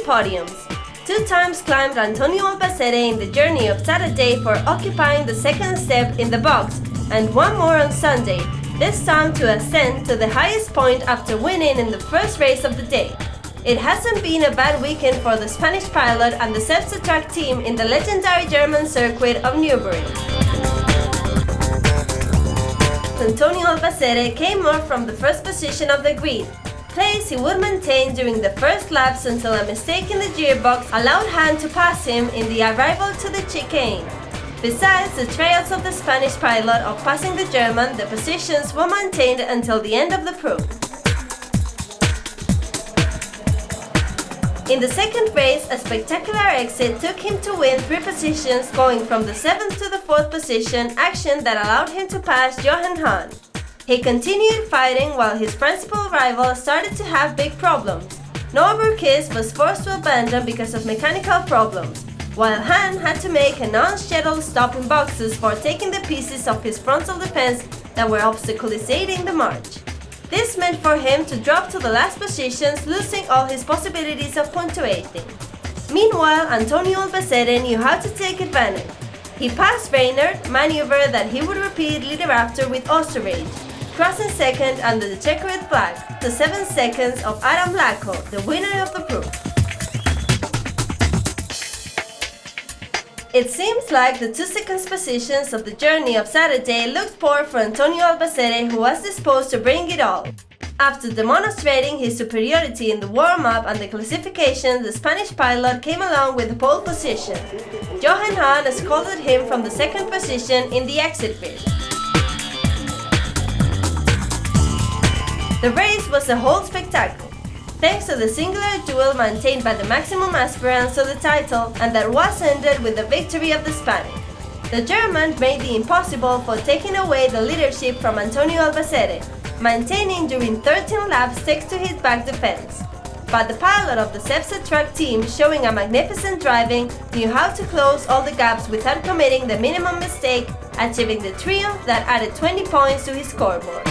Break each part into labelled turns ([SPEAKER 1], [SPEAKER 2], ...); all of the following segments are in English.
[SPEAKER 1] podiums. 2 times climbed Antonio Albacete in the journey of Saturday for occupying the second step in the box, and 1 more on Sunday, this time to ascend to the highest point after winning in the first race of the day. It hasn't been a bad weekend for the Spanish pilot and the Cepsa Truck Team in the legendary German circuit of Nürburing. Antonio Albacete came off from the first position of the grid, place he would maintain during the first laps until a mistake in the gearbox allowed Han to pass him in the arrival to the chicane. Besides the trials of the Spanish pilot of passing the German, the positions were maintained until the end of the proof. In the second race, a spectacular exit took him to win 3 positions, going from the 7th to the 4th position, action that allowed him to pass Johan Han. He continued fighting while his principal rival started to have big problems. Nürburing was forced to abandon because of mechanical problems, while Han had to make a non-scheduled stop in boxes for taking the pieces of his frontal defense that were obstaculizing the march. This meant for him to drop to the last positions, losing all his possibilities of punctuating. Meanwhile, Antonio Albacete knew how to take advantage. He passed Reynard, maneuver that he would repeat thereafter with Oostenrijk, crossing second under the checkered flag, to 7 seconds of Adam Lacko, the winner of the proof. It seems like the 2 seconds positions of the journey of Saturday looked poor for Antonio Albacete, who was disposed to bring it all. After demonstrating his superiority in the warm-up and the classification, the Spanish pilot came along with the pole position. Johan Han escorted him from the 2nd position in the exit grid. The race was a whole spectacle, thanks to the singular duel maintained by the maximum aspirants of the title, and that was ended with the victory of the Spanish. The German made the impossible for taking away the leadership from Antonio Albacete, maintaining during 13 laps thanks to his back defense. But the pilot of the Cepsa Truck Team, showing a magnificent driving, knew how to close all the gaps without committing the minimum mistake, achieving the triumph that added 20 points to his scoreboard.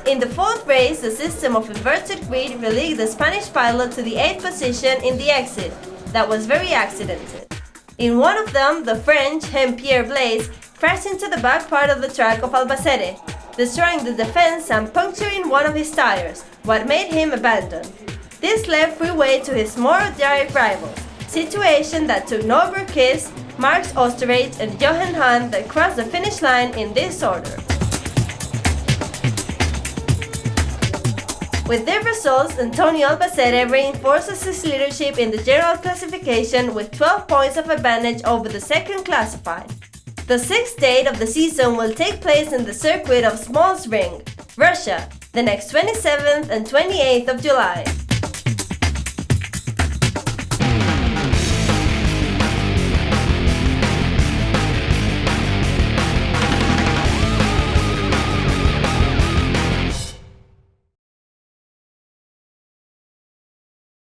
[SPEAKER 1] In the 4th race, the system of inverted grid relegated the Spanish pilot to the 8th position in the exit, that was very accidented. In one of them, the French, Jean-Pierre Blaise, crashed into the back part of the track of Albacete, destroying the defense and puncturing one of his tires, what made him abandon. This left free way to his more direct rivals, situation that took Nürburing, Marx Oostenrijk and Johan Han that crossed the finish line in this order. With their results, Antonio Albacete reinforces his leadership in the general classification with 12 points of advantage over the second classified. The 6th date of the season will take place in the circuit of Nürburing, Russia, the next 27th and 28th of July.